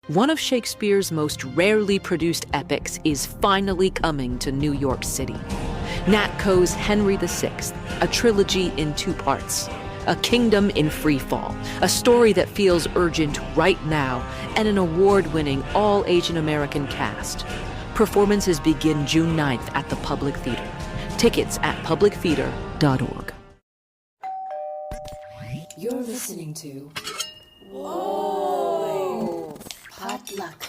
One of Shakespeare's most rarely produced epics is finally coming to New York City. Nat Coe's Henry VI, a trilogy in 2 parts. A kingdom in free fall, a story that feels urgent right now, and an award-winning all-Asian American cast. Performances begin June 9th at the Public Theater. Tickets at publictheater.org. You're listening to Whoa! Potluck.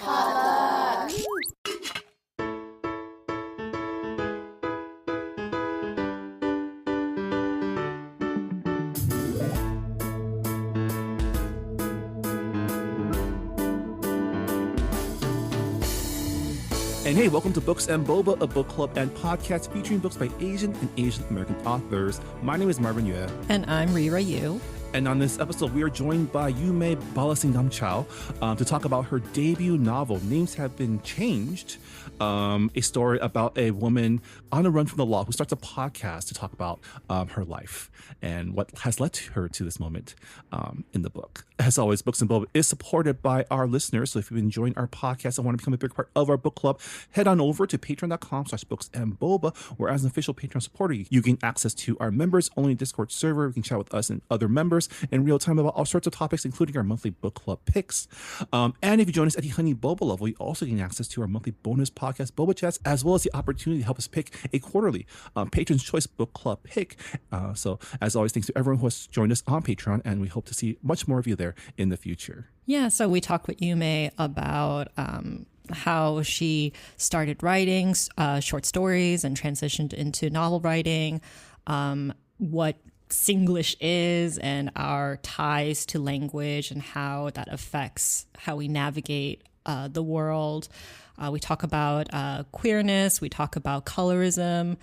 And hey, welcome to Books and Boba, a book club and podcast featuring books by Asian and Asian American authors. My name is Marvin Yue. And I'm Rira Yu. And on this episode, we are joined by Yu-Mei Balasingamchow to talk about her debut novel, Names Have Been Changed, a story about a woman on the run from the law who starts a podcast to talk about her life and what has led her to this moment in the book. As always, Books and Boba is supported by our listeners. So if you've been enjoying our podcast and want to become a big part of our book club, head on over to patreon.com/booksandboba, where as an official Patreon supporter, you gain access to our members-only Discord server. You can chat with us and other members in real time about all sorts of topics, including our monthly book club picks. And if you join us at the Honey Boba level, you also gain access to our monthly bonus podcast, Boba Chats, as well as the opportunity to help us pick a quarterly Patron's Choice Book Club pick. So as always, thanks to everyone who has joined us on Patreon, and we hope to see much more of you there in the future. Yeah, so we talked with Yu-Mei about how she started writing short stories and transitioned into novel writing, what Singlish is and our ties to language and how that affects how we navigate the world. We talk about queerness, we talk about colorism,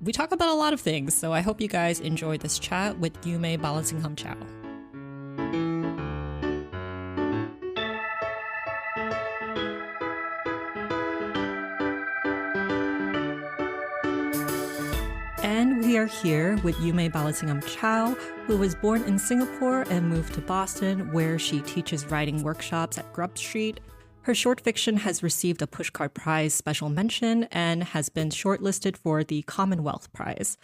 we talk about a lot of things. So I hope you guys enjoyed this chat with Yu-Mei Balasingamchow. And we are here with Yu-Mei Balasingamchow, who was born in Singapore and moved to Boston, where she teaches writing workshops at Grub Street. Her short fiction has received a Pushcart Prize special mention and has been shortlisted for the Commonwealth Prize.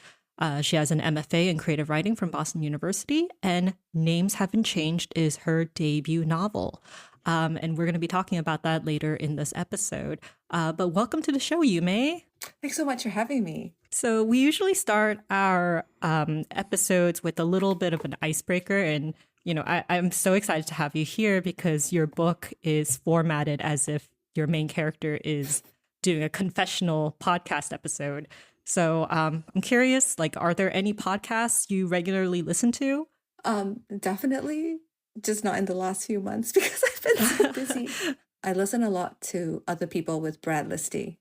She has an MFA in creative writing from Boston University, and Names Have Been Changed is her debut novel. And we're going to be talking about that later in this episode. But welcome to the show, Yu-Mei. Thanks so much for having me. So we usually start our episodes with a little bit of an icebreaker. And, you know, I'm so excited to have you here because your book is formatted as if your main character is doing a confessional podcast episode. So I'm curious, like, are there any podcasts you regularly listen to? Definitely. Just not in the last few months because I've been so busy. I listen a lot to Other People with Brad Listy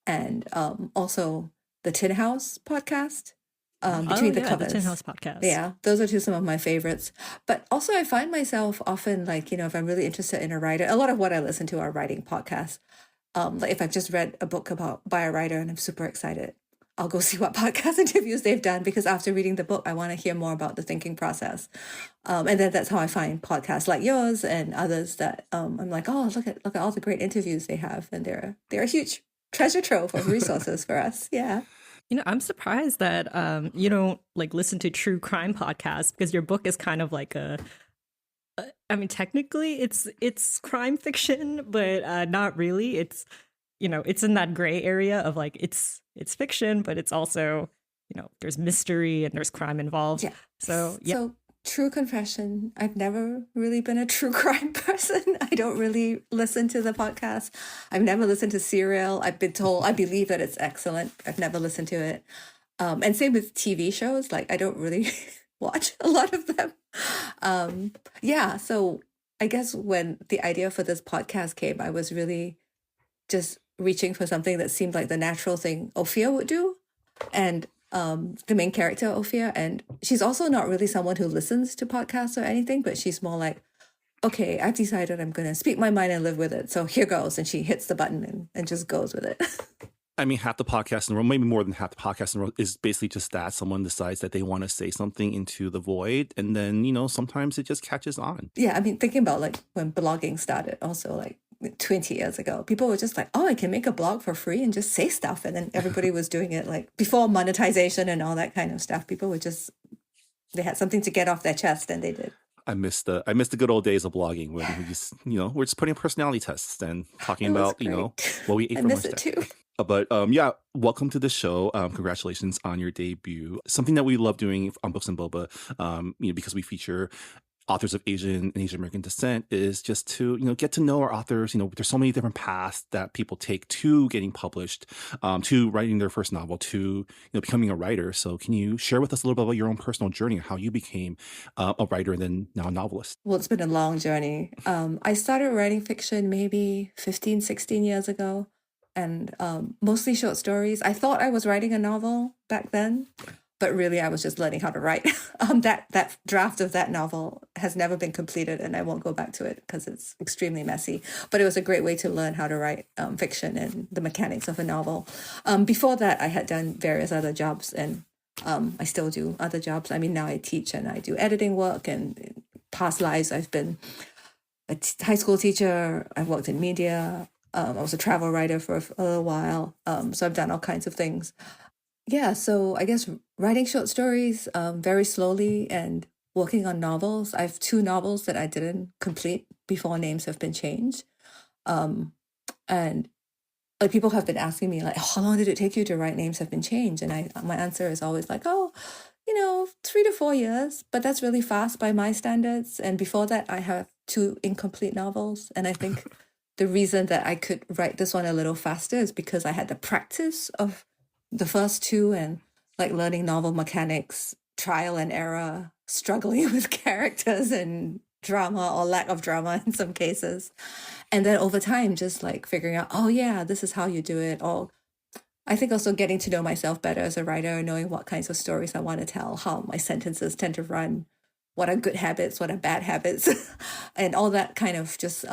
and also the Tin House podcast, Between the Covers. The Tin House podcast. Yeah, those are some of my favorites. But also I find myself often like, you know, if I'm really interested in a writer, a lot of what I listen to are writing podcasts. Like if I've just read a book by a writer and I'm super excited, I'll go see what podcast interviews they've done because after reading the book, I want to hear more about the thinking process. And then that's how I find podcasts like yours and others that I'm like, oh, look at all the great interviews they have. And they're a huge treasure trove of resources for us. Yeah. You know, I'm surprised that you don't like listen to true crime podcasts because your book is kind of like I mean, technically it's crime fiction, but not really. It's, you know, it's in that gray area of like it's fiction, but it's also, you know, there's mystery and there's crime involved. Yeah. So, yeah. So, true confession, I've never really been a true crime person. I don't really listen to the podcast. I've never listened to Serial. I've been told, I believe that it's excellent. I've never listened to it. And same with TV shows. Like, I don't really watch a lot of them. Yeah. So I guess when the idea for this podcast came, I was really just reaching for something that seemed like the natural thing Ophia would do. And the main character, Ophia, and she's also not really someone who listens to podcasts or anything, but she's more like, okay, I've decided I'm going to speak my mind and live with it. So here goes. And she hits the button and just goes with it. I mean, half the podcast in the world, maybe more than half the podcast in the world, is basically just that someone decides that they want to say something into the void, and then sometimes it just catches on. Yeah, I mean, thinking about like when blogging started, also like 20 years ago, people were just like, oh, I can make a blog for free and just say stuff, and then everybody was doing it like before monetization and all that kind of stuff. People were just, they had something to get off their chest, and they did. I miss the good old days of blogging when we just we're just putting personality tests and talking about what we ate I for miss lunch. it too. But yeah, welcome to the show. Congratulations on your debut. Something that we love doing on Books and Boba, because we feature authors of Asian and Asian American descent, is just to get to know our authors. There's so many different paths that people take to getting published, to writing their first novel, to becoming a writer. So can you share with us a little bit about your own personal journey, how you became a writer and then now a novelist? Well, it's been a long journey. I started writing fiction maybe 15, 16 years ago, and mostly short stories. I thought I was writing a novel back then, but really I was just learning how to write. That draft of that novel has never been completed, and I won't go back to it because it's extremely messy. But it was a great way to learn how to write fiction and the mechanics of a novel. Before that, I had done various other jobs, and I still do other jobs. I mean, now I teach and I do editing work, and in past lives I've been a high school teacher. I've worked in media. I was a travel writer for a little while. So I've done all kinds of things. Yeah, so I guess writing short stories very slowly and working on novels. I have 2 novels that I didn't complete before names have been changed. And like people have been asking me like, how long did it take you to write names have been changed? And my answer is always like, 3 to 4 years, but that's really fast by my standards. And before that, I have 2 incomplete novels. And I think the reason that I could write this one a little faster is because I had the practice of the first 2 and like learning novel mechanics, trial and error, struggling with characters and drama or lack of drama in some cases. And then over time, just like figuring out, oh yeah, this is how you do it. Or I think also getting to know myself better as a writer, knowing what kinds of stories I want to tell, how my sentences tend to run, what are good habits, what are bad habits, and all that kind of just,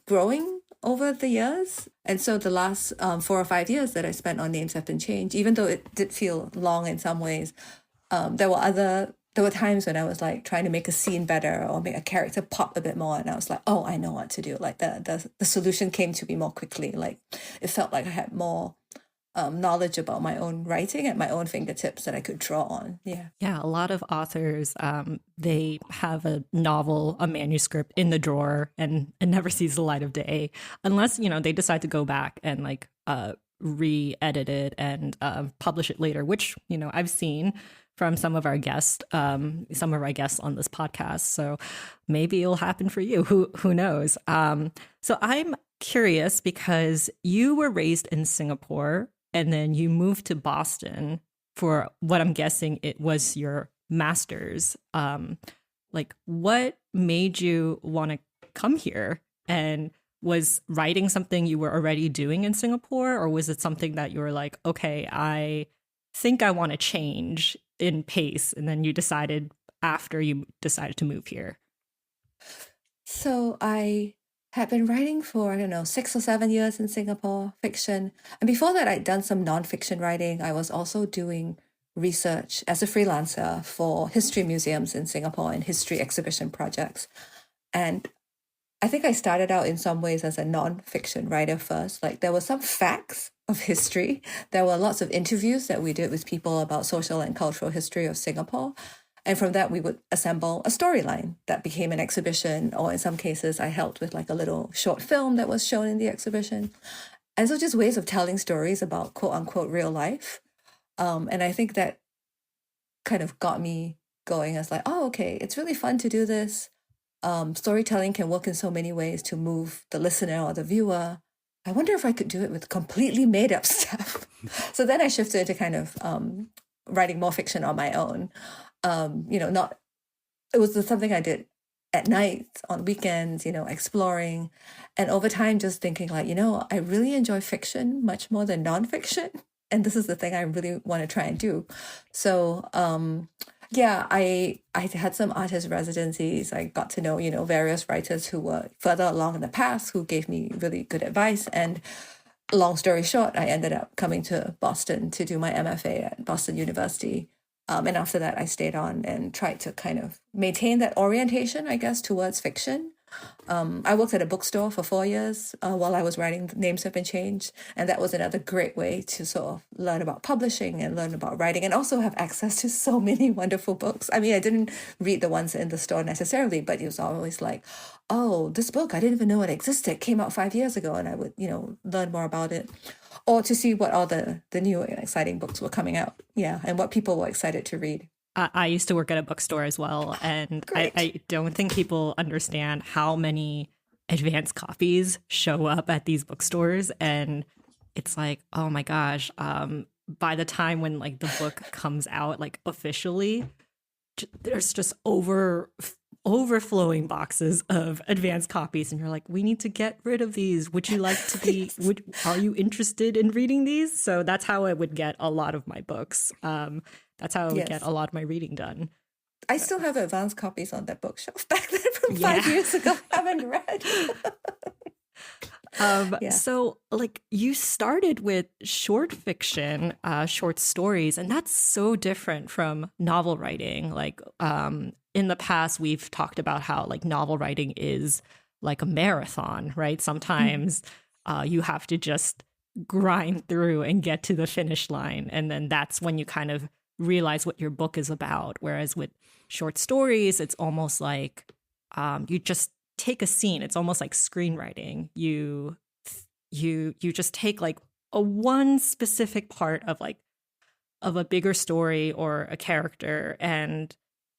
growing over the years. And so the last 4 or 5 years that I spent on names have been changed, even though it did feel long in some ways. There were times when I was like trying to make a scene better or make a character pop a bit more, and I was like, oh, I know what to do. Like the solution came to me more quickly. Like it felt like I had more knowledge about my own writing at my own fingertips that I could draw on. Yeah. Yeah, a lot of authors, they have a novel, a manuscript in the drawer and it never sees the light of day unless, they decide to go back and like re-edit it and publish it later, which, I've seen from some of our guests on this podcast. So maybe it'll happen for you. Who knows? So I'm curious because you were raised in Singapore and then you moved to Boston for what I'm guessing it was your master's. Like what made you want to come here? And was writing something you were already doing in Singapore, or was it something that you were like, okay, I think I want to change in pace, and then you decided after you decided to move here? So I had been writing for, 6 or 7 years in Singapore, fiction. And before that, I'd done some nonfiction writing. I was also doing research as a freelancer for history museums in Singapore and history exhibition projects. And I think I started out in some ways as a nonfiction writer first. Like there were some facts of history. There were lots of interviews that we did with people about social and cultural history of Singapore. And from that, we would assemble a storyline that became an exhibition, or in some cases, I helped with like a little short film that was shown in the exhibition. And so just ways of telling stories about quote unquote real life. And I think that kind of got me going as like, oh, okay, it's really fun to do this. Storytelling can work in so many ways to move the listener or the viewer. I wonder if I could do it with completely made up stuff. So then I shifted to kind of writing more fiction on my own. It was something I did at night, on weekends, exploring. And over time, just thinking like, I really enjoy fiction much more than nonfiction. And this is the thing I really want to try and do. So, I had some artist residencies. I got to know, various writers who were further along in the past who gave me really good advice. And long story short, I ended up coming to Boston to do my MFA at Boston University. And after that, I stayed on and tried to kind of maintain that orientation, I guess, towards fiction. I worked at a bookstore for 4 years while I was writing Names Have Been Changed. And that was another great way to sort of learn about publishing and learn about writing and also have access to so many wonderful books. I mean, I didn't read the ones in the store necessarily, but it was always like, oh, this book, I didn't even know it existed, came out 5 years ago. And I would, learn more about it. Or to see what all the new and exciting books were coming out. Yeah, and what people were excited to read. I used to work at a bookstore as well, and I don't think people understand how many advanced copies show up at these bookstores, and it's like, oh my gosh, by the time when like the book comes out like officially, there's just overflowing boxes of advanced copies, and you're like, we need to get rid of these. Would you like to be are you interested in reading these? So that's how I would get a lot of my books. That's how I would get a lot of my reading done. I still have advanced copies on that bookshelf back then from 5 years ago. I haven't read. So like you started with short fiction, short stories, and that's so different from novel writing. Like in the past, we've talked about how like novel writing is like a marathon, right? Sometimes you have to just grind through and get to the finish line. And then that's when you kind of realize what your book is about. Whereas with short stories, it's almost like you just take a scene. It's almost like screenwriting. You just take like a one specific part of a bigger story or a character, and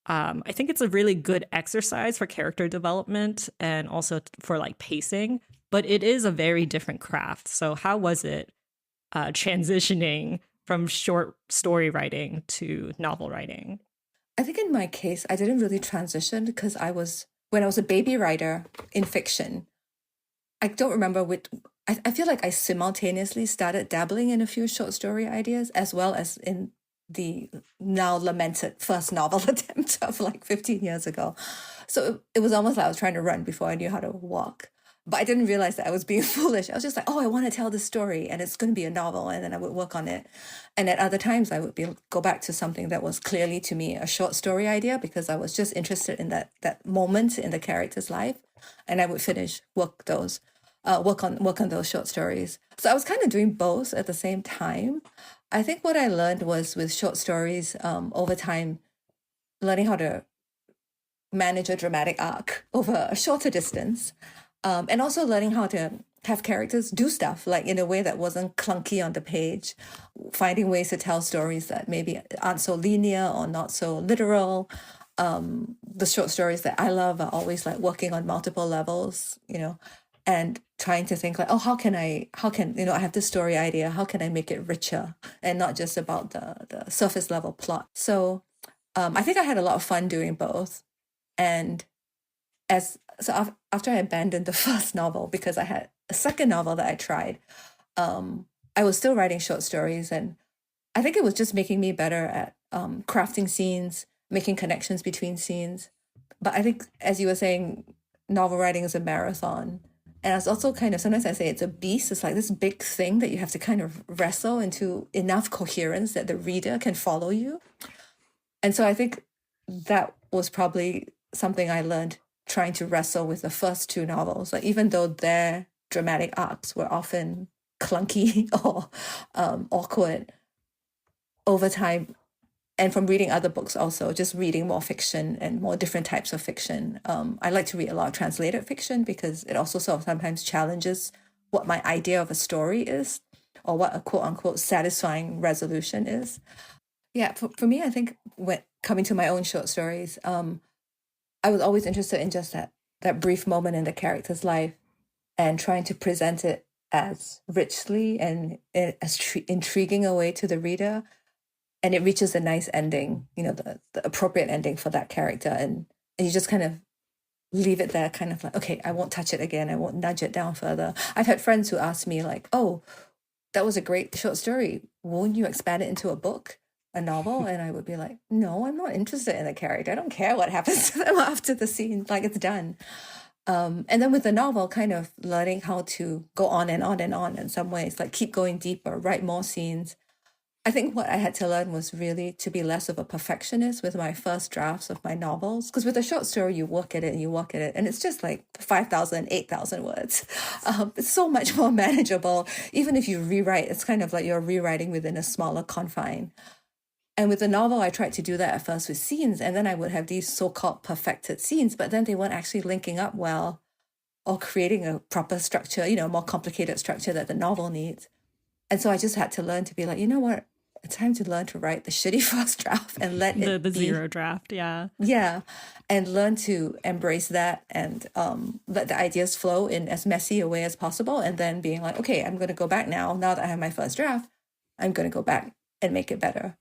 I think it's a really good exercise for character development and also for like pacing. But it is a very different craft. So how was it transitioning from short story writing to novel writing? I think in my case, I didn't really transition because when I was a baby writer in fiction, I don't remember I feel like I simultaneously started dabbling in a few short story ideas as well as in the now lamented first novel attempt of like 15 years ago. So it was almost like I was trying to run before I knew how to walk. But I didn't realize that I was being foolish. I was just like, oh, I want to tell this story and it's going to be a novel. And then I would work on it. And at other times, I would go back to something that was clearly to me a short story idea because I was just interested in that moment in the character's life. And I would work on those short stories. So I was kind of doing both at the same time. I think what I learned was with short stories over time, learning how to manage a dramatic arc over a shorter distance. And also learning how to have characters do stuff like in a way that wasn't clunky on the page, finding ways to tell stories that maybe aren't so linear or not so literal. The short stories that I love are always like working on multiple levels, and trying to think like, oh, how can I have this story idea, how can I make it richer and not just about the surface level plot. So I think I had a lot of fun doing both. And after I abandoned the first novel because I had a second novel that I tried, I was still writing short stories, and I think it was just making me better at crafting scenes, making connections between scenes. But I think, as you were saying, novel writing is a marathon. And it's also kind of, sometimes I say it's a beast. It's like this big thing that you have to kind of wrestle into enough coherence that the reader can follow you. And so I think that was probably something I learned trying to wrestle with the first two novels. Like even though their dramatic arcs were often clunky or awkward, over time, and from reading other books also, just reading more fiction and more different types of fiction. I like to read a lot of translated fiction because it also sort of sometimes challenges what my idea of a story is or what a quote unquote satisfying resolution is. Yeah, for me, I think when coming to my own short stories, I was always interested in just that brief moment in the character's life and trying to present it as richly and as intriguing a way to the reader. And it reaches a nice ending, the appropriate ending for that character. And you just kind of leave it there, kind of like, okay, I won't touch it again. I won't nudge it down further. I've had friends who ask me like, oh, that was a great short story. Won't you expand it into a book, a novel? And I would be like, no, I'm not interested in the character. I don't care what happens to them after the scene. Like, it's done. And then with the novel, kind of learning how to go on and on and on in some ways, like keep going deeper, write more scenes. I think what I had to learn was really to be less of a perfectionist with my first drafts of my novels. Because with a short story, you work at it and you work at it, and it's just like 5,000, 8,000 words. It's so much more manageable. Even if you rewrite, it's kind of like you're rewriting within a smaller confine. And with the novel, I tried to do that at first with scenes, and then I would have these so-called perfected scenes, but then they weren't actually linking up well or creating a proper structure, a more complicated structure that the novel needs. And so I just had to learn to be like, you know what? It's time to learn to write the shitty first draft and let it The be. zero draft, yeah. Yeah. And learn to embrace that and let the ideas flow in as messy a way as possible. And then being like, okay, I'm going to go back now. Now that I have my first draft, I'm going to go back and make it better.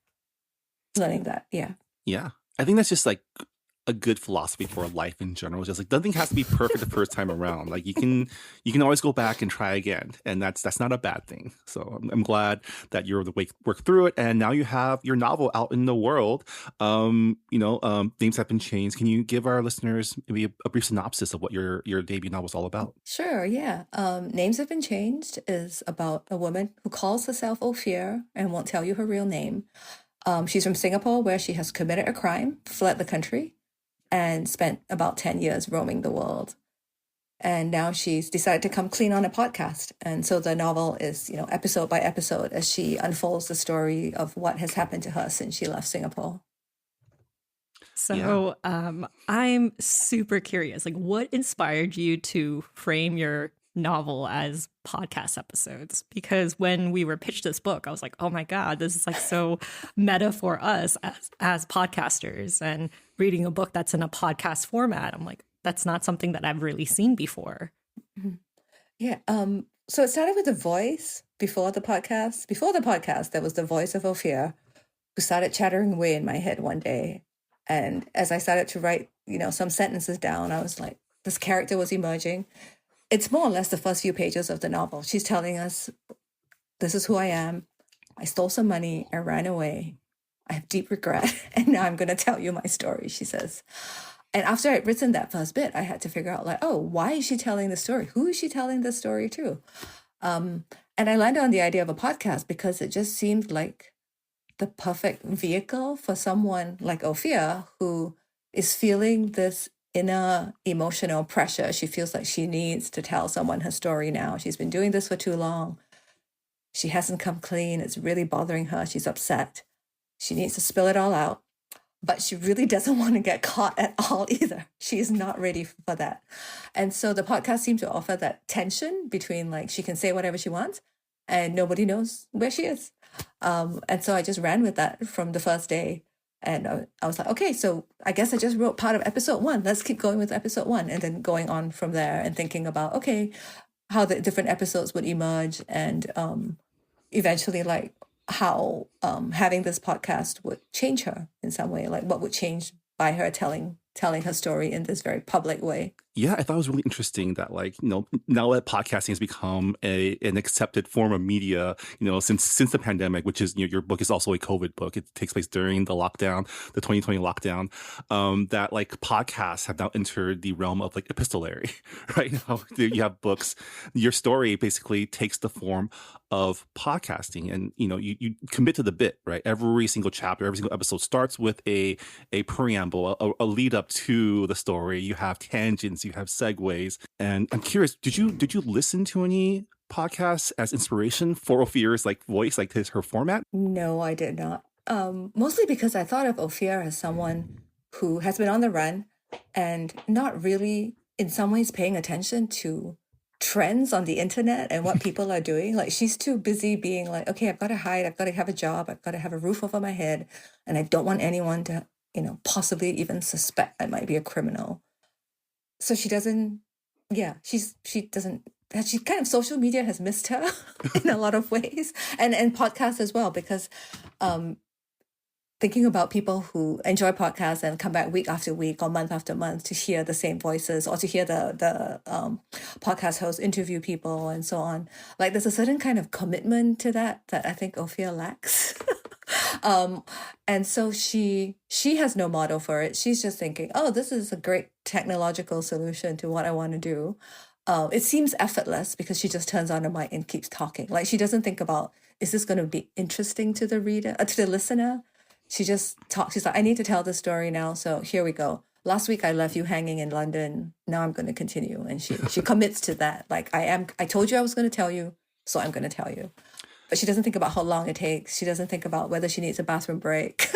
Learning that. Yeah. Yeah. I think that's just like a good philosophy for life in general. Just like nothing has to be perfect the first time around. Like you can always go back and try again, and that's not a bad thing. So I'm glad that you're able to work through it, and now you have your novel out in the world. Names have been changed. Can you give our listeners maybe a brief synopsis of what your debut novel is all about? Sure. Yeah. Names Have Been Changed is about a woman who calls herself Ophir and won't tell you her real name. She's from Singapore, where she has committed a crime, fled the country, and spent about 10 years roaming the world. And now she's decided to come clean on a podcast. And so the novel is, episode by episode as she unfolds the story of what has happened to her since she left Singapore. So I'm super curious, like what inspired you to frame your novel as podcast episodes? Because when we were pitched this book, I was like, oh my God, this is like so meta for us as podcasters, and reading a book that's in a podcast format. I'm like, that's not something that I've really seen before. Yeah. So it started with the voice before the podcast. Before the podcast, there was the voice of Ophir who started chattering away in my head one day. And as I started to write, some sentences down, I was like, this character was emerging. It's more or less the first few pages of the novel. She's telling us, this is who I am. I stole some money. I ran away. I have deep regret. And now I'm going to tell you my story, she says. And after I'd written that first bit, I had to figure out like, oh, why is she telling the story? Who is she telling the story to? And I landed on the idea of a podcast because it just seemed like the perfect vehicle for someone like Ophir, who is feeling this inner emotional pressure. She feels like she needs to tell someone her story now. She's been doing this for too long. She hasn't come clean. It's really bothering her. She's upset. She needs to spill it all out. But she really doesn't want to get caught at all either. She is not ready for that. And so the podcast seemed to offer that tension between like she can say whatever she wants and nobody knows where she is. And so I just ran with that from the first day. And I was like, okay, so I guess I just wrote part of episode 1. Let's keep going with episode 1 and then going on from there and thinking about, okay, how the different episodes would emerge and eventually like how having this podcast would change her in some way, like what would change by her telling her story in this very public way. Yeah, I thought it was really interesting that now that podcasting has become an accepted form of media, since the pandemic, which is, your book is also a COVID book. It takes place during the lockdown, the 2020 lockdown, that like podcasts have now entered the realm of like epistolary, right? Now you have books. Your story basically takes the form of podcasting, and you commit to the bit, right? Every single chapter, every single episode starts with a preamble, a lead up to the story. You have tangents, you have segues, and I'm curious, did you listen to any podcasts as inspiration for Ophir's like voice, like her format? No, I did not. Mostly because I thought of Ophir as someone who has been on the run and not really in some ways paying attention to trends on the internet and what people are doing. Like she's too busy being like, okay, I've got to hide, I've got to have a job, I've got to have a roof over my head, and I don't want anyone to possibly even suspect I might be a criminal. So she doesn't, she kind of, social media has missed her in a lot of ways, and podcasts as well, because thinking about people who enjoy podcasts and come back week after week or month after month to hear the same voices or to hear the podcast hosts interview people and so on. Like there's a certain kind of commitment to that I think Ophir lacks. And so she has no model for it. She's just thinking, oh, this is a great technological solution to what I want to do. It seems effortless because she just turns on her mic and keeps talking. Like, she doesn't think about, is this going to be interesting to the reader, to the listener? She just talks. She's like, I need to tell this story now. So here we go. Last week I left you hanging in London. Now I'm going to continue. And she commits to that. Like, I told you I was going to tell you, so I'm going to tell you. But she doesn't think about how long it takes. She doesn't think about whether she needs a bathroom break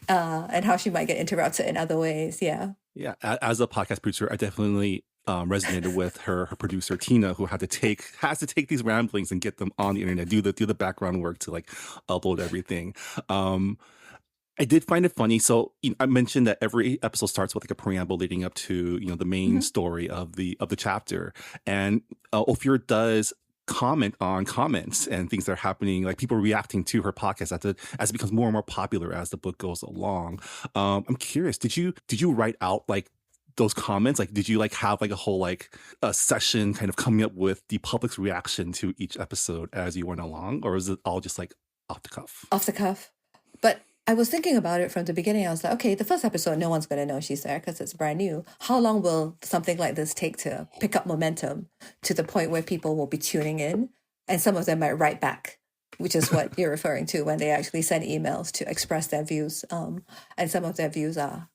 and how she might get interrupted in other ways. Yeah. Yeah. As a podcast producer, I definitely resonated with her producer Tina, who has to take these ramblings and get them on the internet, do the background work to like upload everything. I did find it funny. So I mentioned that every episode starts with like a preamble leading up to the main story of the chapter, and Ophir does comment on comments and things that are happening, like people reacting to her podcast as it becomes more and more popular as the book goes along. I'm curious, did you write out like those comments? Like, did you like have like a whole like a session kind of coming up with the public's reaction to each episode as you went along, or is it all just like off the cuff? Off the cuff. But I was thinking about it from the beginning. I was like, okay, the first episode, no one's going to know she's there because it's brand new. How long will something like this take to pick up momentum to the point where people will be tuning in? And some of them might write back, which is what you're referring to when they actually send emails to express their views. And some of their views are,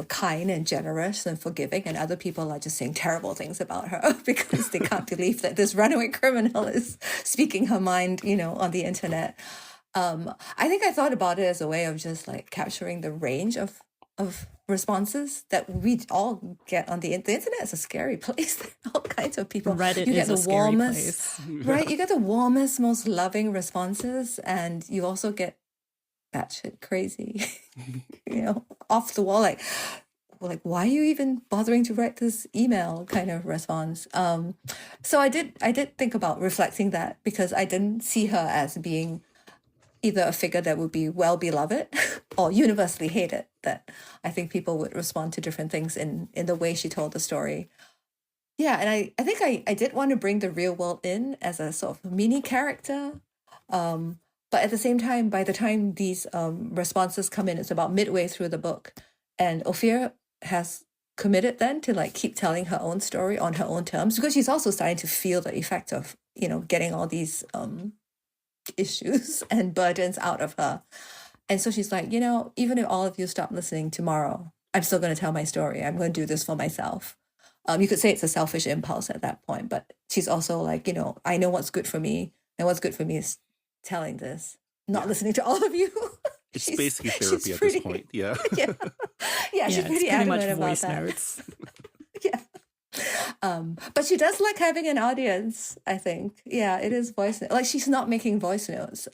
kind and generous and forgiving. And other people are just saying terrible things about her because they can't believe that this runaway criminal is speaking her mind, on the internet. I think I thought about it as a way of just like capturing the range of responses that we all get on the internet. Is a scary place. All kinds of people. Reddit you get is the a scary warmest, place. right? You get the warmest, most loving responses, and you also get batshit crazy, off the wall, like why are you even bothering to write this email kind of response. So I did think about reflecting that, because I didn't see her as being either a figure that would be well beloved or universally hated, that I think people would respond to different things in the way she told the story. Yeah, and I think I did want to bring the real world in as a sort of mini character. But at the same time, by the time these responses come in, it's about midway through the book. And Ophir has committed then to like keep telling her own story on her own terms, because she's also starting to feel the effect of, getting all these issues and burdens out of her. And so she's like, even if all of you stop listening tomorrow, I'm still going to tell my story. I'm going to do this for myself. You could say it's a selfish impulse at that point, but she's also like, I know what's good for me, and what's good for me is telling this, not listening to all of you. It's basically therapy at this point. Yeah. Yeah, she's pretty adamant about voice that. notes. Yeah. But she does like having an audience, I think. Yeah, it is voice notes. Like, she's not making voice notes.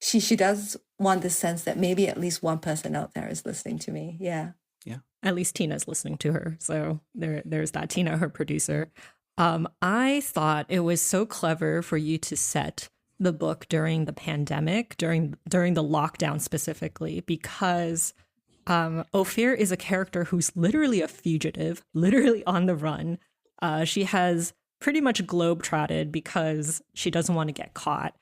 She does want this sense that maybe at least one person out there is listening to me. Yeah. Yeah. At least Tina's listening to her. So there's that. Tina, her producer. I thought it was so clever for you to set the book during the pandemic, during the lockdown specifically, because Ophir is a character who's literally a fugitive, literally on the run. She has pretty much globe-trotted because she doesn't want to get caught.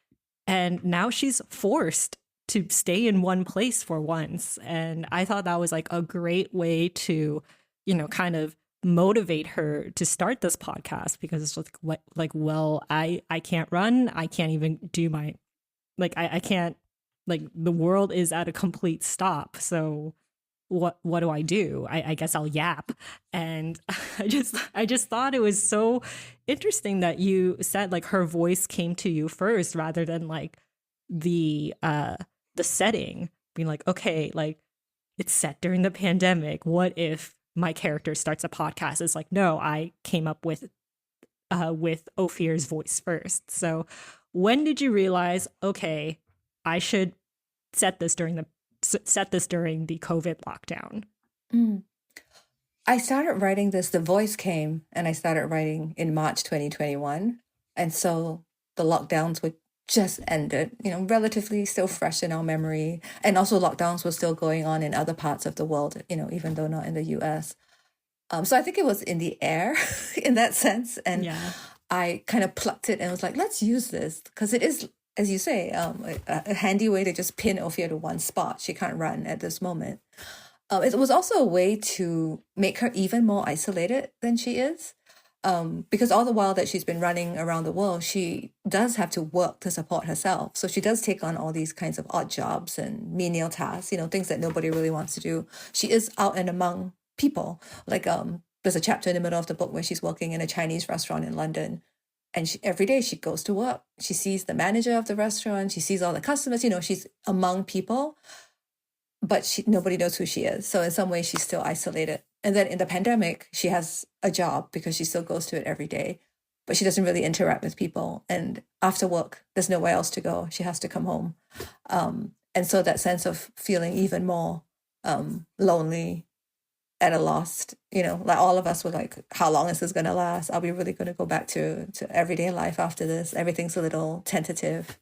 And now she's forced to stay in one place for once. And I thought that was like a great way to, kind of motivate her to start this podcast, because it's like, well, I can't run. I can't even do my, I can't, the world is at a complete stop. So what do I do? I guess I'll yap. And I just thought it was so interesting that you said like her voice came to you first, rather than like the setting being like, okay, like it's set during the pandemic. What if my character starts a podcast? It's like, no, I came up with Ophir's voice first. So when did you realize, okay, I should set this during the COVID lockdown? I started writing this, the voice came, and I started writing in March 2021. And so the lockdowns were just ended, relatively still fresh in our memory. And also lockdowns were still going on in other parts of the world, even though not in the US. So I think it was in the air in that sense. And I kind of plucked it and was like, let's use this, because it is as you say, a handy way to just pin Ophir to one spot. She can't run at this moment. It was also a way to make her even more isolated than she is. Because all the while that she's been running around the world, she does have to work to support herself. So she does take on all these kinds of odd jobs and menial tasks, things that nobody really wants to do. She is out and among people. Like there's a chapter in the middle of the book where she's working in a Chinese restaurant in London. And every day she goes to work. She sees the manager of the restaurant. She sees all the customers. She's among people, but nobody knows who she is. So in some ways, she's still isolated. And then in the pandemic, she has a job because she still goes to it every day, but she doesn't really interact with people. And after work, there's nowhere else to go. She has to come home. And so that sense of feeling even more lonely, at a loss, like all of us were like, how long is this going to last? Are we really going to go back to everyday life after this? Everything's a little tentative.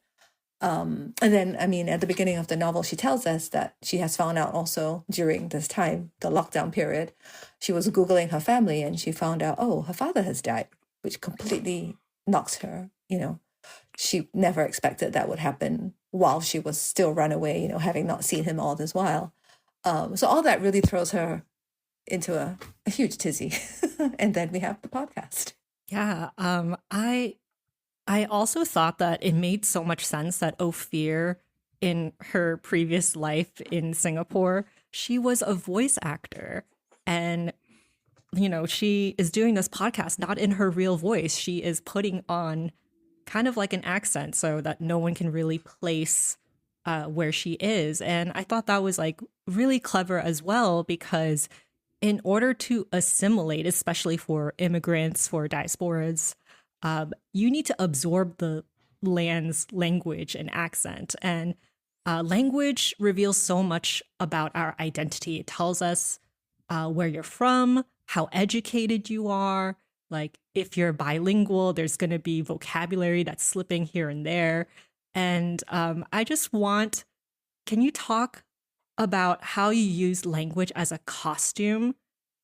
And then, at the beginning of the novel, she tells us that she has found out also during this time, the lockdown period, she was Googling her family and she found out, oh, her father has died, which completely knocks her, She never expected that would happen while she was still run away, having not seen him all this while. So all that really throws her into a huge tizzy. And then we have the podcast. Yeah. I also thought that it made so much sense that Ophir, in her previous life in Singapore, she was a voice actor. And, she is doing this podcast not in her real voice. She is putting on kind of like an accent so that no one can really place where she is. And I thought that was like really clever as well, because in order to assimilate, especially for immigrants, for diasporas, you need to absorb the land's language and accent. And language reveals so much about our identity. It tells us where you're from, how educated you are. Like if you're bilingual, there's going to be vocabulary that's slipping here and there. And I just can you talk about how you use language as a costume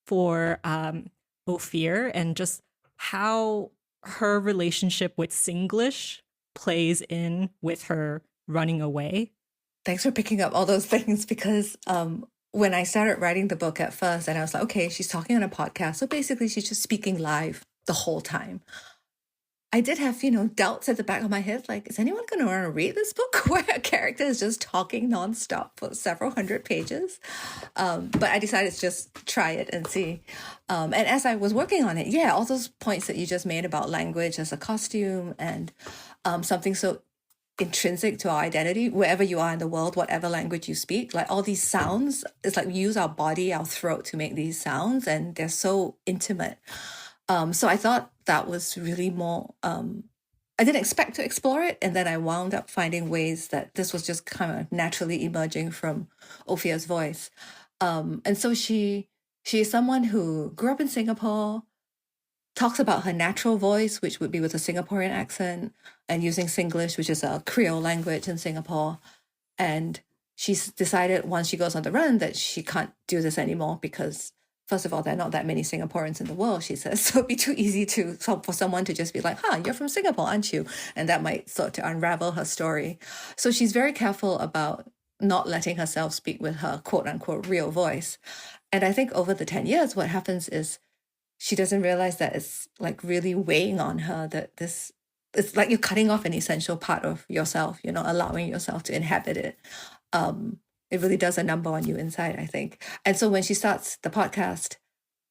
for Ophir, and just how her relationship with Singlish plays in with her running away? Thanks for picking up all those things, because when I started writing the book at first, and I was like, okay, she's talking on a podcast. So basically she's just speaking live the whole time. I did have, doubts at the back of my head, like, is anyone going to want to read this book where a character is just talking nonstop for several hundred pages? But I decided to just try it and see. And as I was working on it, all those points that you just made about language as a costume and something so intrinsic to our identity, wherever you are in the world, whatever language you speak, like all these sounds, it's like we use our body, our throat to make these sounds, and they're so intimate. So I thought that was really more, I didn't expect to explore it. And then I wound up finding ways that this was just kind of naturally emerging from Ophir's voice. And so she is someone who grew up in Singapore, talks about her natural voice, which would be with a Singaporean accent, and using Singlish, which is a Creole language in Singapore. And she's decided once she goes on the run that she can't do this anymore because, first of all, there are not that many Singaporeans in the world, she says. So it'd be too easy for someone to just be like, you're from Singapore, aren't you? And that might sort to unravel her story. So she's very careful about not letting herself speak with her quote unquote real voice. And I think over the 10 years, what happens is she doesn't realize that it's like really weighing on her, that it's like you're cutting off an essential part of yourself, you're not allowing yourself to inhabit it. It really does a number on you inside, I think. And so when she starts the podcast,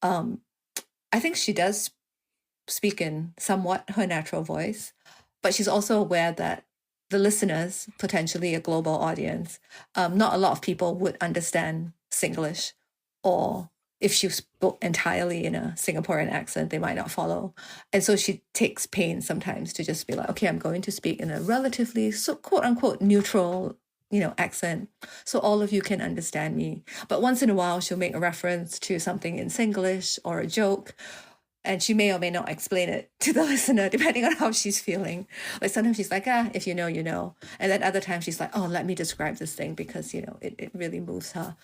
I think she does speak in somewhat her natural voice, but she's also aware that the listeners, potentially a global audience, not a lot of people would understand Singlish, or if she spoke entirely in a Singaporean accent, they might not follow. And so she takes pains sometimes to just be like, okay, I'm going to speak in a relatively, quote unquote, neutral accent, so all of you can understand me. But once in a while, she'll make a reference to something in Singlish or a joke, and she may or may not explain it to the listener, depending on how she's feeling. Like sometimes she's like, if you know, you know. And then other times she's like, let me describe this thing because, it really moves her.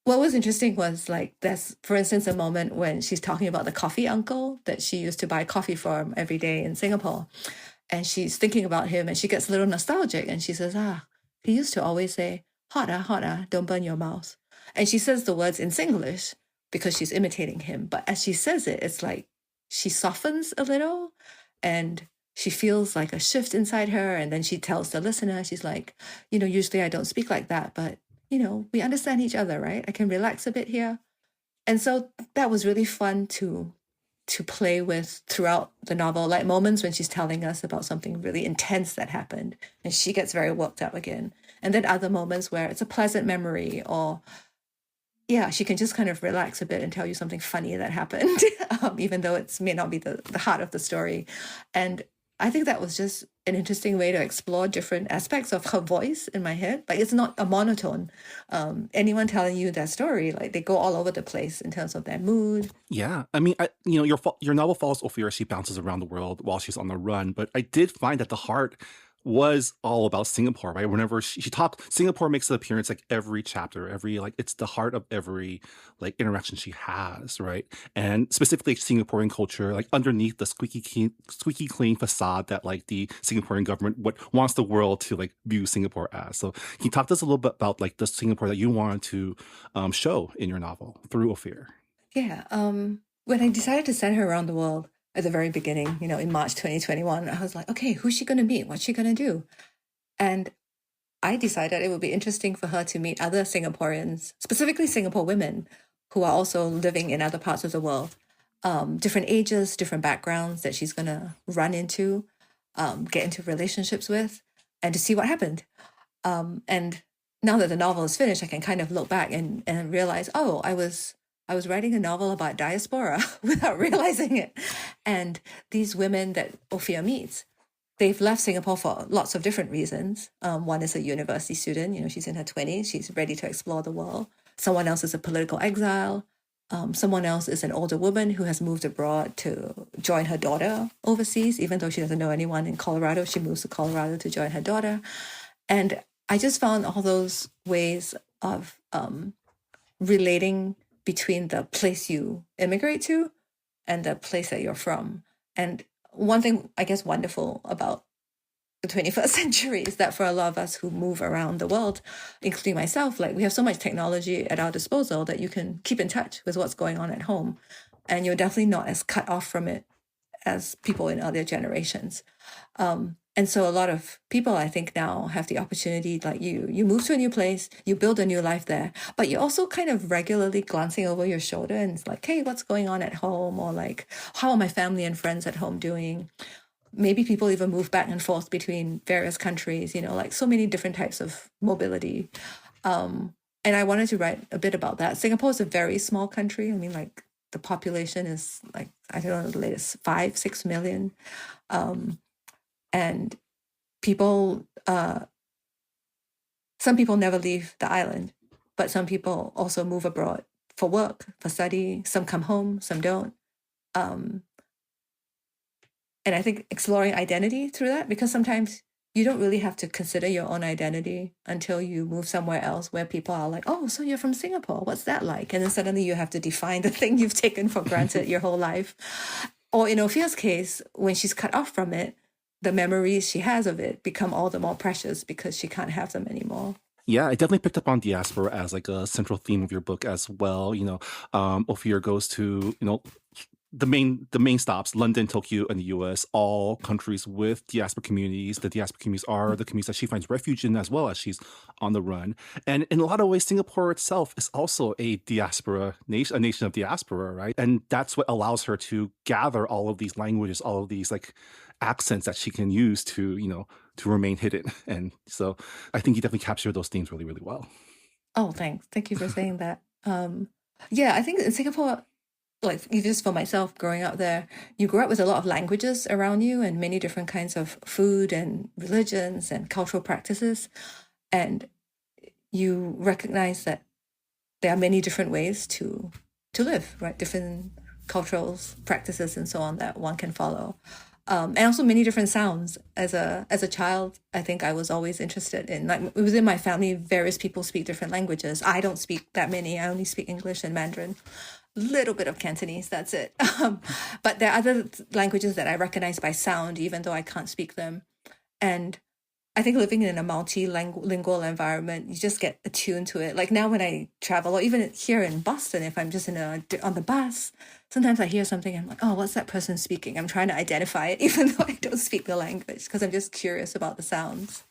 What was interesting was like there's, for instance, a moment when she's talking about the coffee uncle that she used to buy coffee from every day in Singapore. And she's thinking about him, and she gets a little nostalgic, and she says, he used to always say, hot, don't burn your mouth. And she says the words in Singlish because she's imitating him. But as she says it, it's like she softens a little, and she feels like a shift inside her. And then she tells the listener, she's like, usually I don't speak like that, but, we understand each other, right? I can relax a bit here. And so that was really fun to play with throughout the novel, like moments when she's telling us about something really intense that happened and she gets very worked up again. And then other moments where it's a pleasant memory, or she can just kind of relax a bit and tell you something funny that happened, even though it may not be the heart of the story. And I think that was just an interesting way to explore different aspects of her voice in my head. Like, it's not a monotone. Anyone telling you that story, like, they go all over the place in terms of their mood. Yeah, I mean, your novel follows Ophir. She bounces around the world while she's on the run, but I did find that the heart was all about Singapore, right? Whenever she talked, Singapore makes an appearance like every chapter, it's the heart of every like interaction she has, right? And specifically Singaporean culture, like underneath the squeaky clean facade that like the Singaporean government wants the world to like view Singapore as. So can you talk to us a little bit about like the Singapore that you wanted to show in your novel through Ophir? Yeah, when I decided to send her around the world, at the very beginning, in March 2021, I was like, okay, who's she going to meet? What's she going to do? And I decided it would be interesting for her to meet other Singaporeans, specifically Singapore women, who are also living in other parts of the world, different ages, different backgrounds that she's going to run into, get into relationships with, and to see what happened. And now that the novel is finished, I can kind of look back and realize, I was writing a novel about diaspora without realizing it. And these women that Ophir meets, they've left Singapore for lots of different reasons. One is a university student, she's in her 20s, she's ready to explore the world. Someone else is a political exile. Someone else is an older woman who has moved abroad to join her daughter overseas. Even though she doesn't know anyone in Colorado, she moves to Colorado to join her daughter. And I just found all those ways of relating between the place you immigrate to and the place that you're from. And one thing, I guess, wonderful about the 21st century is that for a lot of us who move around the world, including myself, like, we have so much technology at our disposal that you can keep in touch with what's going on at home. And you're definitely not as cut off from it as people in other generations. And so a lot of people, I think, now have the opportunity, like you move to a new place, you build a new life there, but you're also kind of regularly glancing over your shoulder and it's like, hey, what's going on at home? Or like, how are my family and friends at home doing? Maybe people even move back and forth between various countries, like so many different types of mobility. And I wanted to write a bit about that. Singapore is a very small country. I mean, like, the population is like, I don't know, the latest 5-6 million. And people, some people never leave the island, but some people also move abroad for work, for study. Some come home, some don't. And I think exploring identity through that, because sometimes you don't really have to consider your own identity until you move somewhere else where people are like, oh, so you're from Singapore. What's that like? And then suddenly you have to define the thing you've taken for granted your whole life. Or in Ophir's case, when she's cut off from it, the memories she has of it become all the more precious because she can't have them anymore. Yeah, I definitely picked up on diaspora as like a central theme of your book as well. Ophir goes to, the main stops, London, Tokyo, and the US, all countries with diaspora communities. The diaspora communities are the communities that she finds refuge in as well as she's on the run. And in a lot of ways, Singapore itself is also a diaspora nation, a nation of diaspora, right? And that's what allows her to gather all of these languages, all of these like accents that she can use to, to remain hidden. And so I think you definitely captured those themes really, really well. Oh, thanks. Thank you for saying that. I think in Singapore, like, even just for myself growing up there, you grew up with a lot of languages around you and many different kinds of food and religions and cultural practices. And you recognize that there are many different ways to live, right? Different cultural practices and so on that one can follow. And also many different sounds. As a child, I think I was always interested in, like, within my family, various people speak different languages. I don't speak that many. I only speak English and Mandarin. little bit of Cantonese, that's it. But there are other languages that I recognize by sound, even though I can't speak them. And I think living in a multilingual environment, you just get attuned to it. Like now when I travel, or even here in Boston, if I'm just on the bus, sometimes I hear something, I'm like, oh, what's that person speaking? I'm trying to identify it, even though I don't speak the language, because I'm just curious about the sounds.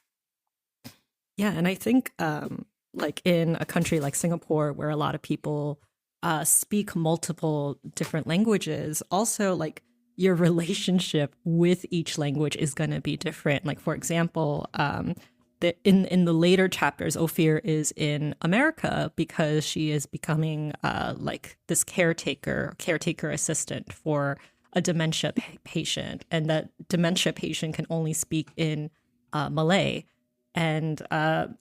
Yeah, and I think like in a country like Singapore, where a lot of people speak multiple different languages, also like your relationship with each language is going to be different. Like, for example, in the later chapters, Ophir is in America because she is becoming like this caretaker assistant for a dementia patient, and that dementia patient can only speak in Malay. And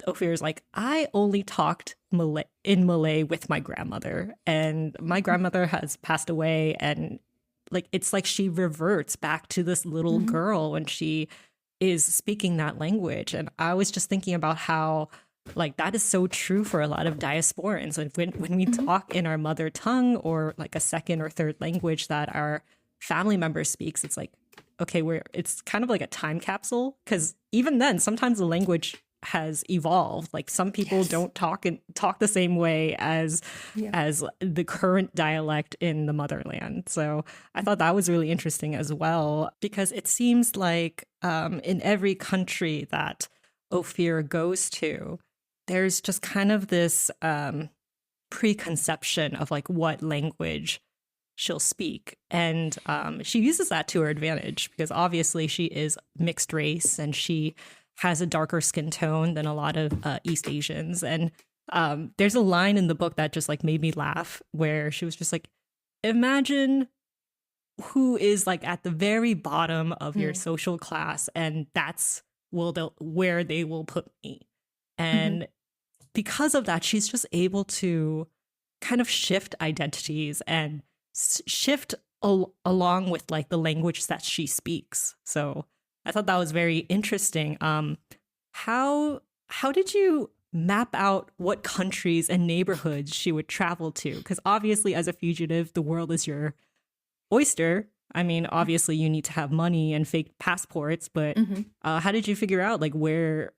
Ophir is like, I only talked in Malay with my grandmother, and my grandmother has passed away, and like it's like she reverts back to this little girl when she is speaking that language. And I was just thinking about how like that is so true for a lot of diasporans. And when we talk in our mother tongue or like a second or third language that our family member speaks, it's like, okay, it's kind of like a time capsule, because even then sometimes the language has evolved. Like some people don't talk the same way as the current dialect in the motherland. So I thought that was really interesting as well, because it seems like in every country that Ophir goes to, there's just kind of this preconception of like what language she'll speak. And she uses that to her advantage, because obviously she is mixed race and she has a darker skin tone than a lot of East Asians. And there's a line in the book that just like made me laugh, where she was just like, imagine who is like at the very bottom of your social class, and that's where they will put me. And because of that, she's just able to kind of shift identities and shift along with like the language that she speaks. So I thought that was very interesting. How did you map out what countries and neighborhoods she would travel to? Because obviously, as a fugitive, the world is your oyster. I mean, obviously, you need to have money and fake passports, but how did you figure out like where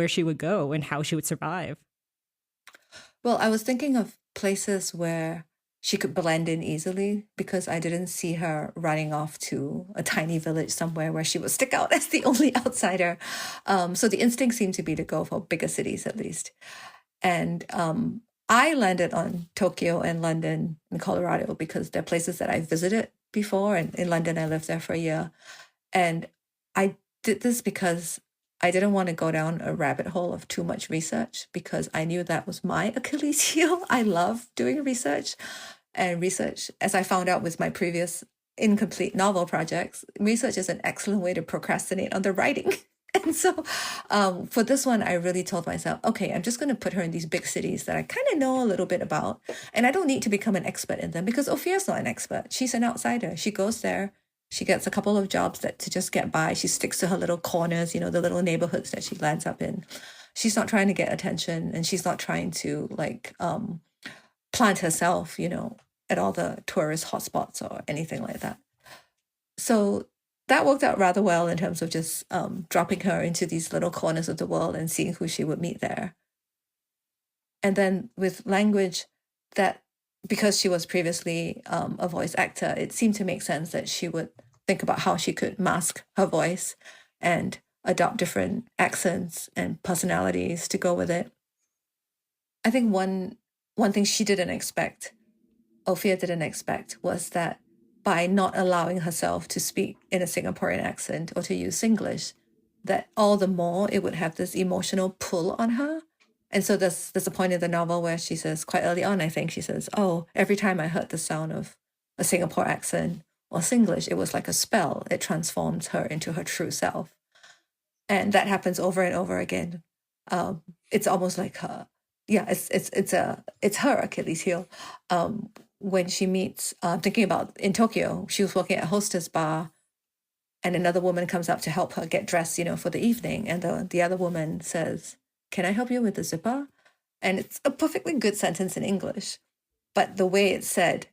she would go and how she would survive? Well, I was thinking of places where she could blend in easily, because I didn't see her running off to a tiny village somewhere where she would stick out as the only outsider. So the instinct seemed to be to go for bigger cities at least. And I landed on Tokyo and London and Colorado because they're places that I visited before. And in London, I lived there for a year. And I did this because I didn't want to go down a rabbit hole of too much research, because I knew that was my Achilles heel. I love doing research. And research, as I found out with my previous incomplete novel projects, research is an excellent way to procrastinate on the writing. And so for this one, I really told myself, okay, I'm just going to put her in these big cities that I kind of know a little bit about. And I don't need to become an expert in them, because Ophir's not an expert. She's an outsider. She goes there. She gets a couple of jobs to just get by. She sticks to her little corners, the little neighborhoods that she lands up in. She's not trying to get attention, and she's not trying to like plant herself, at all the tourist hotspots or anything like that. So that worked out rather well in terms of just dropping her into these little corners of the world and seeing who she would meet there. And then with language, that because she was previously a voice actor, it seemed to make sense that she would think about how she could mask her voice and adopt different accents and personalities to go with it. I think one thing she didn't expect, Ophir didn't expect, was that by not allowing herself to speak in a Singaporean accent or to use Singlish, that all the more it would have this emotional pull on her. And so there's a point in the novel where she says, quite early on, I think, she says, oh, every time I heard the sound of a Singapore accent or Singlish, it was like a spell. It transforms her into her true self. And that happens over and over again. It's almost like her. Yeah, it's her Achilles heel. When she meets, thinking about in Tokyo, she was working at a hostess bar, and another woman comes up to help her get dressed, for the evening. And the other woman says, "Can I help you with the zipper?" And it's a perfectly good sentence in English, but the way it's said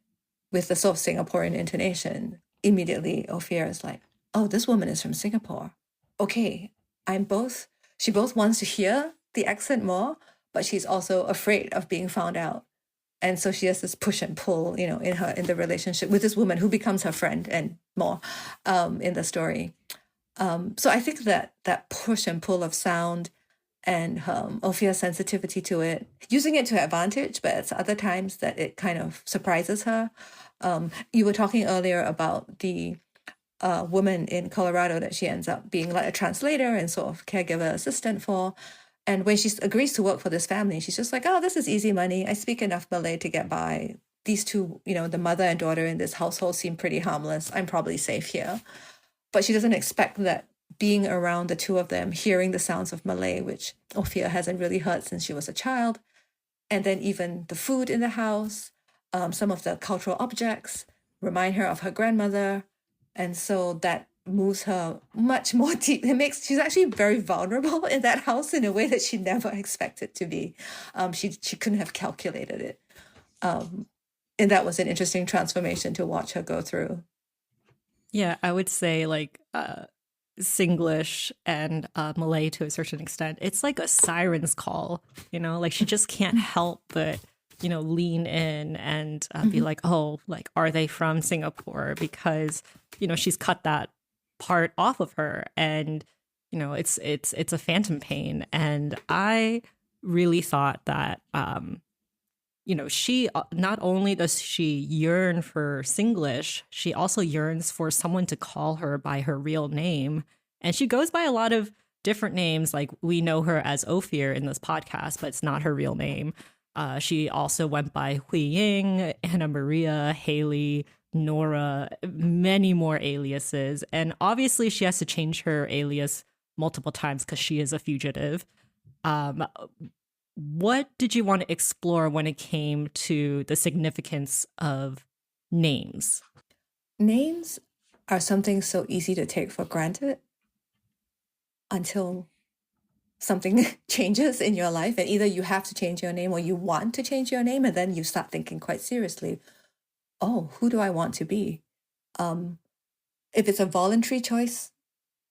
with the sort of Singaporean intonation, immediately Ophir is like, oh, this woman is from Singapore. Okay, she both wants to hear the accent more, but she's also afraid of being found out. And so she has this push and pull, in the relationship with this woman who becomes her friend and more in the story. So I think that push and pull of sound and Ophir's sensitivity to it, using it to her advantage, but at other times that it kind of surprises her. You were talking earlier about the woman in Colorado that she ends up being like a translator and sort of caregiver assistant for. And when she agrees to work for this family, she's just like, oh, this is easy money. I speak enough Malay to get by. These two, the mother and daughter in this household seem pretty harmless. I'm probably safe here. But she doesn't expect that being around the two of them, hearing the sounds of Malay, which Ophir hasn't really heard since she was a child. And then even the food in the house, some of the cultural objects remind her of her grandmother. And so that moves her much more deep. She's actually very vulnerable in that house in a way that she never expected to be. She couldn't have calculated it. And that was an interesting transformation to watch her go through. Yeah, I would say like Singlish and Malay to a certain extent. It's like a siren's call, like she just can't help but, lean in and be like, oh, like, are they from Singapore? Because, she's cut that part off of her and, it's a phantom pain. And I really thought that, she not only does she yearn for Singlish, she also yearns for someone to call her by her real name. And she goes by a lot of different names. Like we know her as Ophir in this podcast, but it's not her real name. She also went by Hui Ying, Anna Maria, Haley, Nora, many more aliases. And obviously she has to change her alias multiple times because she is a fugitive. What did you want to explore when it came to the significance of names? Names are something so easy to take for granted until something changes in your life. And either you have to change your name or you want to change your name. And then you start thinking quite seriously, oh, who do I want to be? If it's a voluntary choice,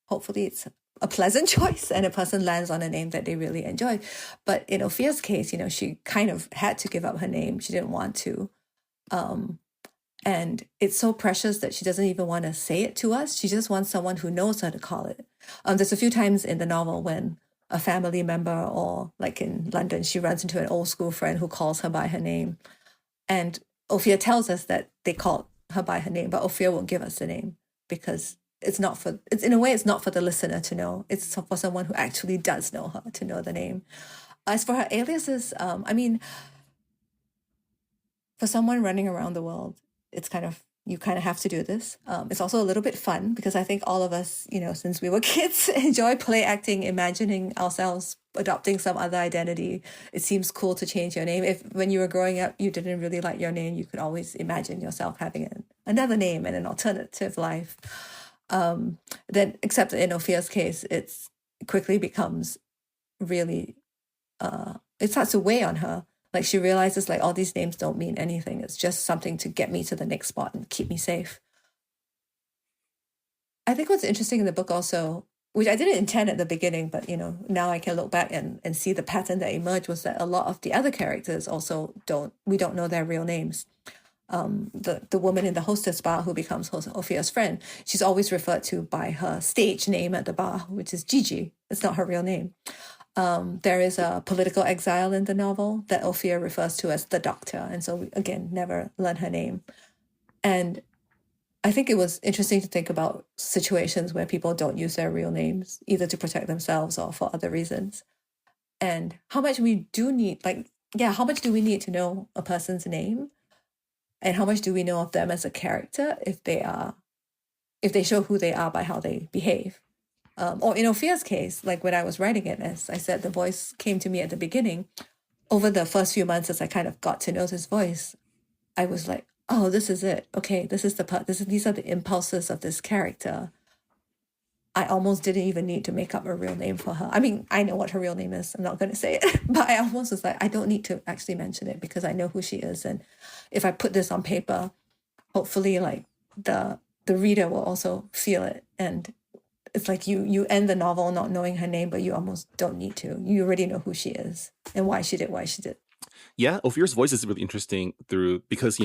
hopefully it's a pleasant choice and a person lands on a name that they really enjoy. But in Ophir's case, she kind of had to give up her name. She didn't want to. And it's so precious that she doesn't even want to say it to us. She just wants someone who knows her to call it. There's a few times in the novel when a family member, or like in London, she runs into an old school friend who calls her by her name. And Ophir tells us that they called her by her name, but Ophir won't give us the name because it's not for the listener to know. It's for someone who actually does know her to know the name. As for her aliases, for someone running around the world, you kind of have to do this. It's also a little bit fun because I think all of us, since we were kids, enjoy play acting, imagining ourselves adopting some other identity. It seems cool to change your name. If when you were growing up, you didn't really like your name, you could always imagine yourself having another name and an alternative life. Then, except in Ophir's case, it quickly becomes really, it starts to weigh on her. Like she realizes like all these names don't mean anything. It's just something to get me to the next spot and keep me safe. I think what's interesting in the book also, which I didn't intend at the beginning, but now I can look back and see the pattern that emerged, was that a lot of the other characters also we don't know their real names. The woman in the hostess bar who becomes Ophir's friend, she's always referred to by her stage name at the bar, which is Gigi. It's not her real name. There is a political exile in the novel that Ophir refers to as the doctor. And so we, again, never learn her name. And I think it was interesting to think about situations where people don't use their real names, either to protect themselves or for other reasons. And how much we do need, how much do we need to know a person's name? And how much do we know of them as a character if they show who they are by how they behave? Or in Ophir's case, like when I was writing it, as I said, the voice came to me at the beginning. Over the first few months, as I kind of got to know this voice, I was like, oh, this is it. Okay, this is the part. These are the impulses of this character. I almost didn't even need to make up a real name for her. I mean, I know what her real name is. I'm not going to say it. But I almost was like, I don't need to actually mention it because I know who she is. And if I put this on paper, hopefully like the reader will also feel it. And it's like you end the novel not knowing her name, but you almost don't need to. You already know who she is and why she did. Yeah, Ophir's voice is really interesting because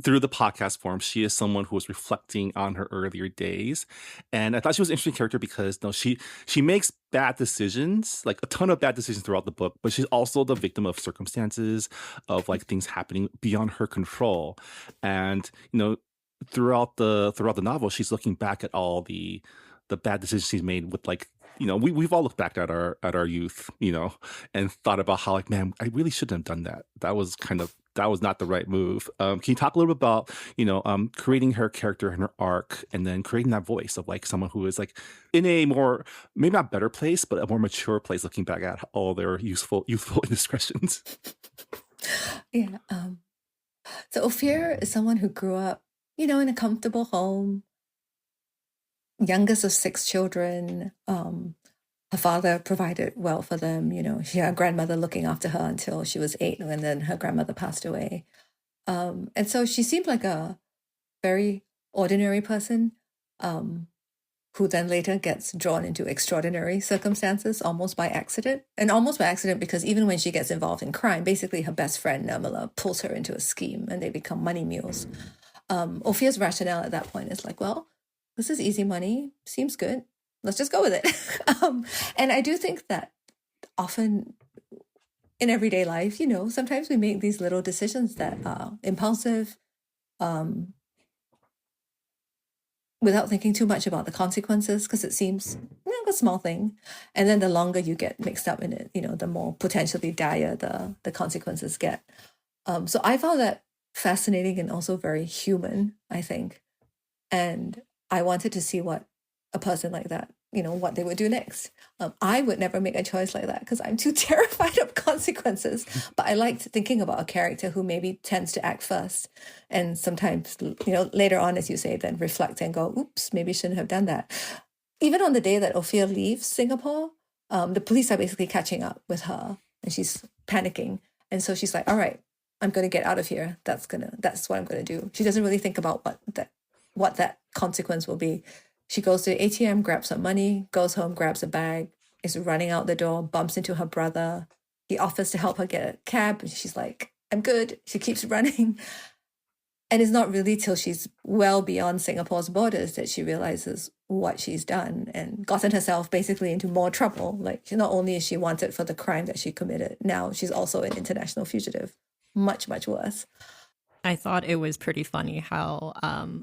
through the podcast form, she is someone who was reflecting on her earlier days, and I thought she was an interesting character because she makes bad decisions, like a ton of bad decisions throughout the book, but she's also the victim of circumstances, of like things happening beyond her control, and throughout the novel, she's looking back at all the bad decisions she's made with like. We've all looked back at our youth, and thought about how like, man, I really shouldn't have done that. That was not the right move. Can you talk a little bit about, creating her character and her arc, and then creating that voice of like someone who is like in a more, maybe not better place, but a more mature place, looking back at all their youthful indiscretions? Yeah. So Ophir is someone who grew up, in a comfortable home, youngest of 6 children. Her father provided well for them. She had a grandmother looking after her until she was 8, and then her grandmother passed away. And so she seemed like a very ordinary person, who then later gets drawn into extraordinary circumstances, almost by accident. And almost by accident because even when she gets involved in crime, basically her best friend, Nirmala, pulls her into a scheme and they become money mules. Ophir's rationale at that point is like, well, this is easy money, seems good, let's just go with it. And I do think that often in everyday life, sometimes we make these little decisions that are impulsive, without thinking too much about the consequences, because it seems a small thing. And then the longer you get mixed up in it, the more potentially dire the consequences get. So I found that fascinating and also very human, I think. And I wanted to see what a person like that, what they would do next. I would never make a choice like that because I'm too terrified of consequences. But I liked thinking about a character who maybe tends to act first. And sometimes, later on, as you say, then reflect and go, oops, maybe shouldn't have done that. Even on the day that Ophir leaves Singapore, the police are basically catching up with her and she's panicking. And so she's like, all right, I'm going to get out of here. That's what I'm going to do. She doesn't really think about what that consequence will be. She goes to the ATM, grabs some money, goes home, grabs a bag, is running out the door, bumps into her brother. He offers to help her get a cab. And she's like, I'm good. She keeps running. And it's not really till she's well beyond Singapore's borders that she realizes what she's done and gotten herself basically into more trouble. Like, not only is she wanted for the crime that she committed, now she's also an international fugitive. Much, much worse. I thought it was pretty funny how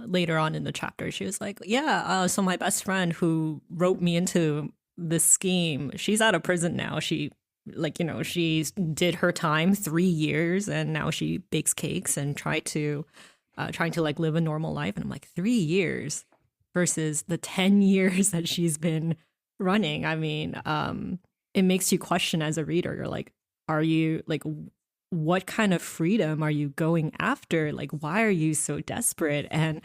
later on in the chapter, she was like, so my best friend who wrote me into this scheme, she's out of prison now. She did her time, 3 years, and now she bakes cakes and trying to like live a normal life. And I'm like, 3 years versus the 10 years that she's been running. I mean, it makes you question as a reader. You're like, are you like, what kind of freedom are you going after? Like, why are you so desperate? And,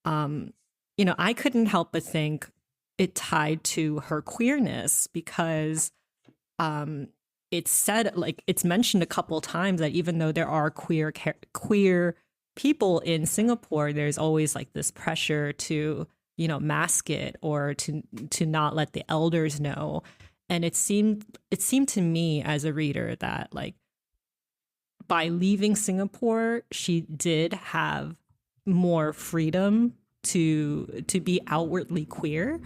I couldn't help but think it tied to her queerness because it's said, like, it's mentioned a couple times that even though there are queer people in Singapore, there's always like this pressure to, mask it or to not let the elders know. And it seemed to me as a reader that like, by leaving Singapore, she did have more freedom to be outwardly queer.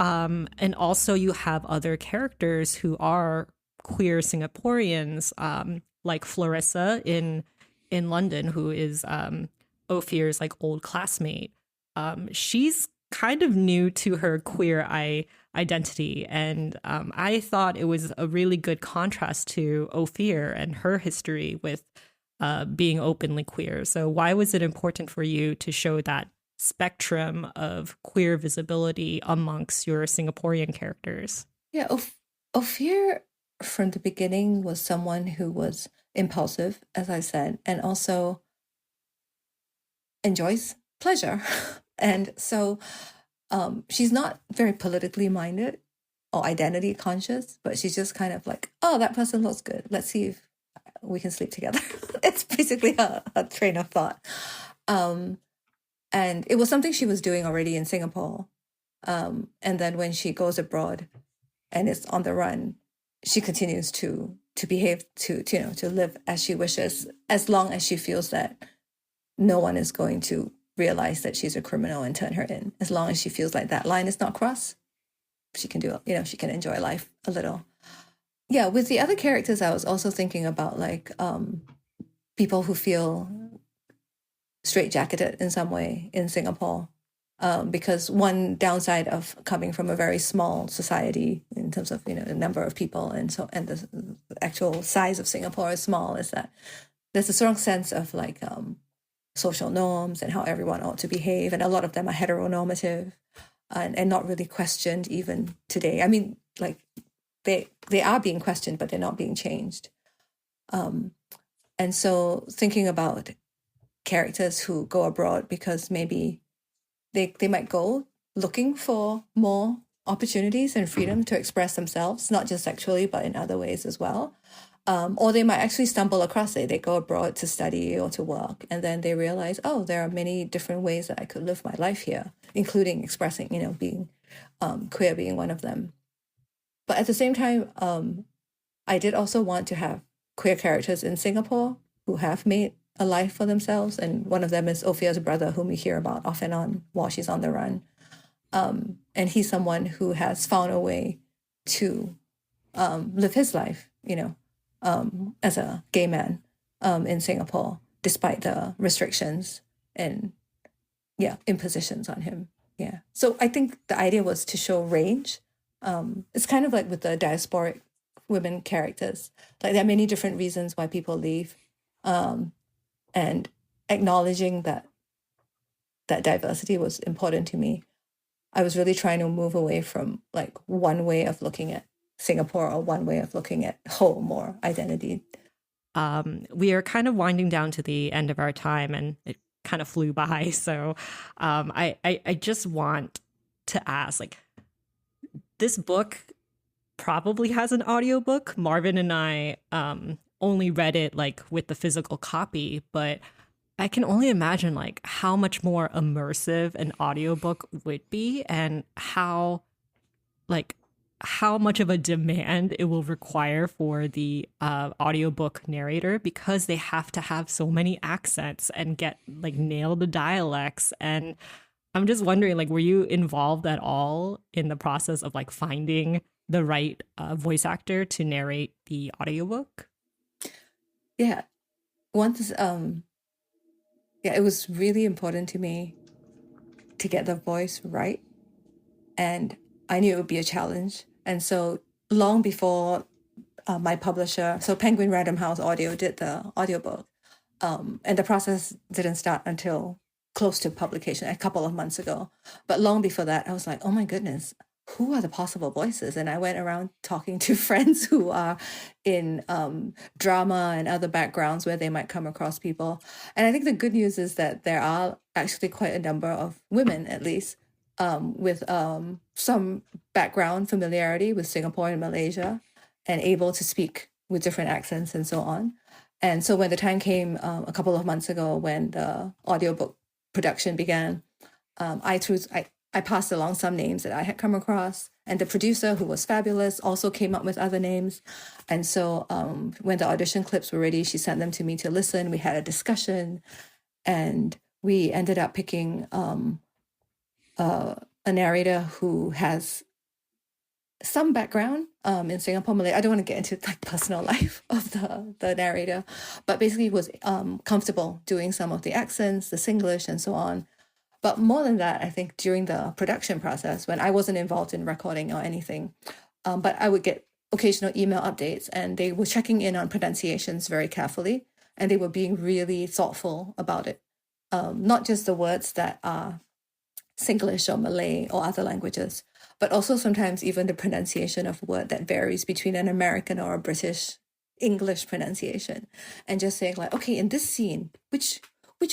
And also you have other characters who are queer Singaporeans, like Florissa in London, who is Ophir's like old classmate. She's kind of new to her queer identity. And I thought it was a really good contrast to Ophir and her history with being openly queer. So why was it important for you to show that spectrum of queer visibility amongst your Singaporean characters? Yeah, Ophir from the beginning was someone who was impulsive, as I said, and also enjoys pleasure. And so she's not very politically minded or identity conscious, but she's just kind of like, oh, that person looks good. Let's see if we can sleep together. It's basically her train of thought. And it was something she was doing already in Singapore. And then when she goes abroad and is on the run, she continues to behave, to live as she wishes, as long as she feels that no one is going to realize that she's a criminal and turn her in. As long as she feels like that line is not crossed, she can do it. She can enjoy life a little. Yeah, with the other characters, I was also thinking about like people who feel straitjacketed in some way in Singapore. Because one downside of coming from a very small society in terms of the number of people and the actual size of Singapore is small, is that there's a strong sense of like social norms and how everyone ought to behave, and a lot of them are heteronormative and not really questioned even today. I mean, like they are being questioned, but they're not being changed. And so thinking about characters who go abroad because maybe they might go looking for more opportunities and freedom to express themselves, not just sexually, but in other ways as well. Or they might actually stumble across it. They go abroad to study or to work, and then they realize, oh, there are many different ways that I could live my life here, including expressing, being queer being one of them. But at the same time, I did also want to have queer characters in Singapore who have made a life for themselves, and one of them is Ophia's brother, whom we hear about off and on while she's on the run. And he's someone who has found a way to live his life, as a gay man in Singapore, despite the restrictions and impositions on him. Yeah. So I think the idea was to show range. It's kind of like with the diasporic women characters. Like there are many different reasons why people leave. And acknowledging that diversity was important to me. I was really trying to move away from like one way of looking at Singapore or one way of looking at home or identity. We are kind of winding down to the end of our time, and it kind of flew by. So I just want to ask, like, this book probably has an audiobook. Marvin and I only read it like with the physical copy, but I can only imagine like how much more immersive an audiobook would be, and how much of a demand it will require for the audiobook narrator, because they have to have so many accents and nail the dialects. And I'm just wondering, like, were you involved at all in the process of like finding the right voice actor to narrate the audiobook? Yeah. Once, it was really important to me to get the voice right. And I knew it would be a challenge. And so long before my publisher, so Penguin Random House Audio, did the audiobook, and the process didn't start until close to publication, a couple of months ago. But long before that, I was like, oh my goodness, who are the possible voices? And I went around talking to friends who are in drama and other backgrounds where they might come across people. And I think the good news is that there are actually quite a number of women, at least, with some background familiarity with Singapore and Malaysia, and able to speak with different accents and so on. And so when the time came a couple of months ago when the audiobook production began, I passed along some names that I had come across, and the producer, who was fabulous, also came up with other names. And so when the audition clips were ready, she sent them to me to listen. We had a discussion, and we ended up picking a narrator who has some background in Singapore, Malay. I don't want to get into like personal life of the narrator, but basically was comfortable doing some of the accents, the Singlish, and so on. But more than that, I think during the production process, when I wasn't involved in recording or anything, but I would get occasional email updates, and they were checking in on pronunciations very carefully, and they were being really thoughtful about it. Not just the words that are Singlish or Malay or other languages, but also sometimes even the pronunciation of a word that varies between an American or a British English pronunciation. And just saying like, okay, in this scene, which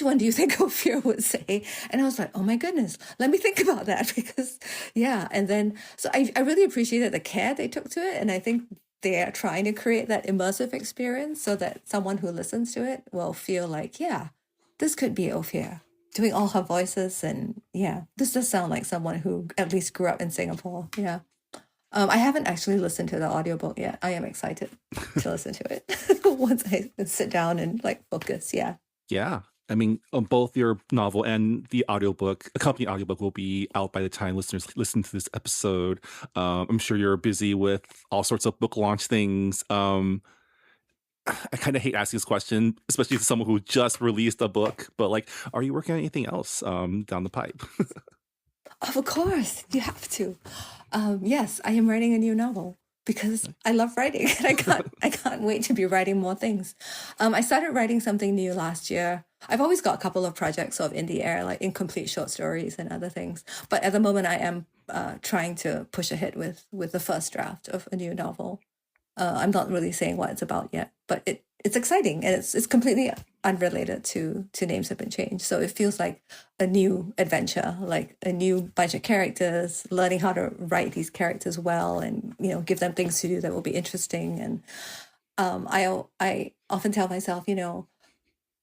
one do you think Ophir would say? And I was like, oh my goodness, let me think about that, because and then, so I really appreciated the care they took to it. And I think they are trying to create that immersive experience so that someone who listens to it will feel like, this could be Ophir doing all her voices. And yeah, this does sound like someone who at least grew up in Singapore. Yeah. I haven't actually listened to the audiobook yet. I am excited to listen to it once I sit down and like focus. Yeah. Yeah. I mean, both your novel and the audiobook, accompanying audiobook, will be out by the time listeners listen to this episode. I'm sure you're busy with all sorts of book launch things. I kind of hate asking this question, especially to someone who just released a book, but like, are you working on anything else down the pipe? Of course, you have to. Yes, I am writing a new novel because I love writing and I can't wait to be writing more things. I started writing something new last year. I've always got a couple of projects sort of in the air, like incomplete short stories and other things. But at the moment, I am trying to push ahead with the first draft of a new novel. I'm not really saying what it's about yet, but it's exciting and it's completely unrelated to Names Have Been Changed. So it feels like a new adventure, like a new bunch of characters, learning how to write these characters well and, you know, give them things to do that will be interesting. And I often tell myself, you know,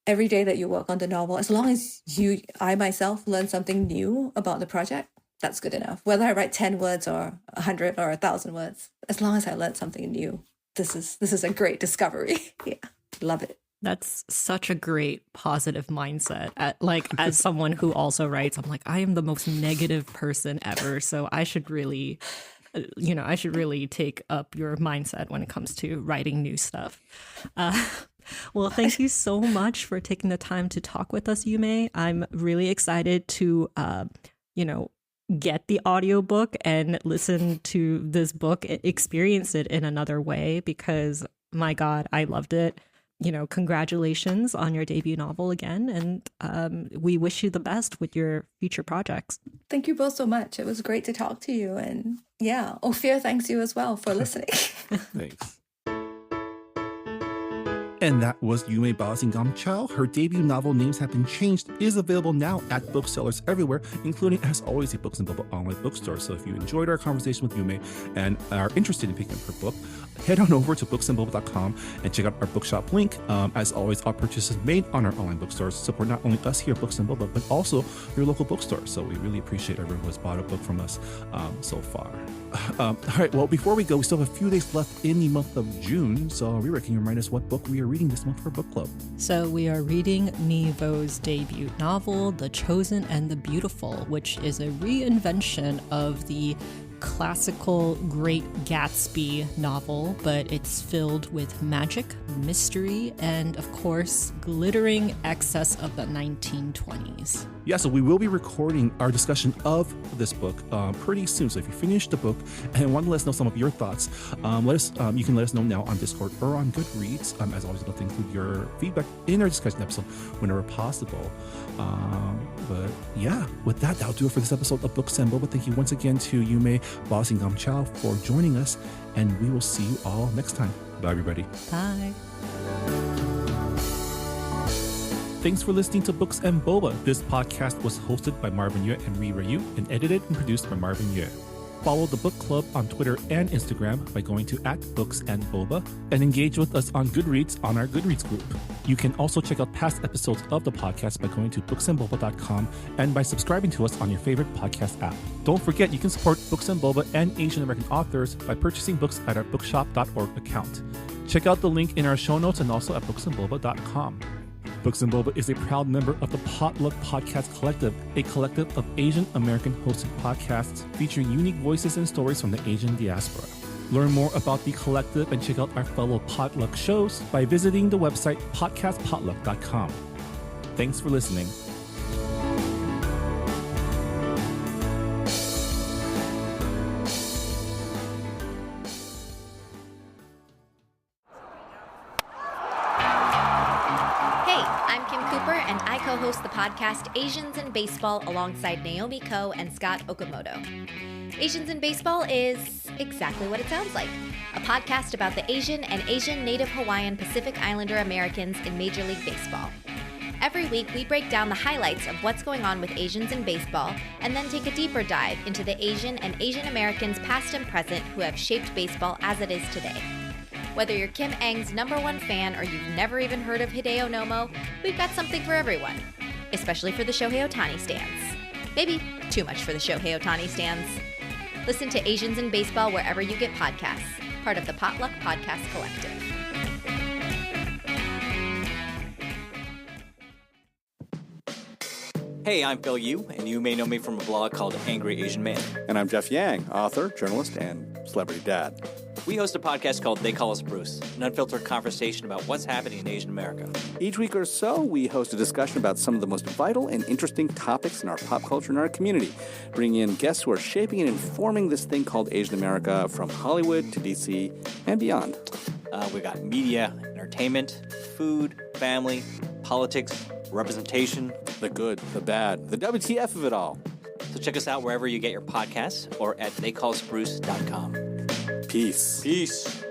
every day that you work on the novel, as long as I myself learn something new about the project, that's good enough. Whether I write 10 words or 100 or 1,000 words, as long as I learn something new, this is a great discovery. Yeah, love it. That's such a great positive mindset. As someone who also writes, I'm like, I am the most negative person ever. So I should really, take up your mindset when it comes to writing new stuff. Well, thank you so much for taking the time to talk with us, Yu-Mei. I'm really excited to, get the audiobook and listen to this book, experience it in another way, because my God, I loved it. You know, congratulations on your debut novel again. And we wish you the best with your future projects. Thank you both so much. It was great to talk to you. And yeah, Ophir thanks you as well for listening. Thanks. And that was Yu-Mei Balasingamchow. Her debut novel, Names Have Been Changed, is available now at booksellers everywhere, including, as always, a Books and Boba online bookstore. So if you enjoyed our conversation with Yu-Mei and are interested in picking up her book, head on over to booksandboba.com and check out our bookshop link. As always, all purchases made on our online bookstores support not only us here at Books and Boba, but also your local bookstore. So we really appreciate everyone who has bought a book from us so far. All right, well, before we go, we still have a few days left in the month of June. So Rira, can you remind us what book we are reading this month for book club? So we are reading Nevo's debut novel, The Chosen and the Beautiful, which is a reinvention of the classical Great Gatsby novel, but it's filled with magic, mystery, and of course, glittering excess of the 1920s. Yeah, so we will be recording our discussion of this book pretty soon. So if you finish the book and want to let us know some of your thoughts, you can let us know now on Discord or on Goodreads. As always, we'd love to include your feedback in our discussion episode whenever possible. But yeah, with that, that'll do it for this episode of Books and Boba. Thank you once again to Yu-Mei Balasingamchow for joining us, and we will see you all next time. Bye, everybody. Bye. Thanks for listening to Books and Boba. This podcast was hosted by Marvin Yue and Rira Yu and edited and produced by Marvin Yue. Follow the book club on Twitter and Instagram by going to @BooksandBoba and engage with us on Goodreads on our Goodreads group. You can also check out past episodes of the podcast by going to booksandboba.com and by subscribing to us on your favorite podcast app. Don't forget, you can support Books and Boba and Asian American authors by purchasing books at our bookshop.org account. Check out the link in our show notes and also at booksandboba.com. Books and Boba is a proud member of the Potluck Podcast Collective, a collective of Asian American hosted podcasts featuring unique voices and stories from the Asian diaspora. Learn more about the collective and check out our fellow Potluck shows by visiting the website podcastpotluck.com. Thanks for listening. Co-host the podcast Asians in Baseball alongside Naomi Ko and Scott Okamoto. Asians in Baseball is exactly what it sounds like. A podcast about the Asian and Asian Native Hawaiian Pacific Islander Americans in Major League Baseball. Every week, we break down the highlights of what's going on with Asians in baseball and then take a deeper dive into the Asian and Asian Americans past and present who have shaped baseball as it is today. Whether you're Kim Eng's #1 fan or you've never even heard of Hideo Nomo, we've got something for everyone. especially for the Shohei Ohtani stans. Maybe too much for the Shohei Ohtani stans. Listen to Asians in Baseball wherever you get podcasts, part of the Potluck Podcast Collective. Hey, I'm Phil Yu, and you may know me from a blog called Angry Asian Man. And I'm Jeff Yang, author, journalist, and celebrity dad. We host a podcast called They Call Us Bruce, an unfiltered conversation about what's happening in Asian America. Each week or so, we host a discussion about some of the most vital and interesting topics in our pop culture and our community, bringing in guests who are shaping and informing this thing called Asian America from Hollywood to D.C. and beyond. We got media, entertainment, food, family, politics, representation. The good, the bad, the WTF of it all. So check us out wherever you get your podcasts or at theycallusbruce.com. Peace. Peace.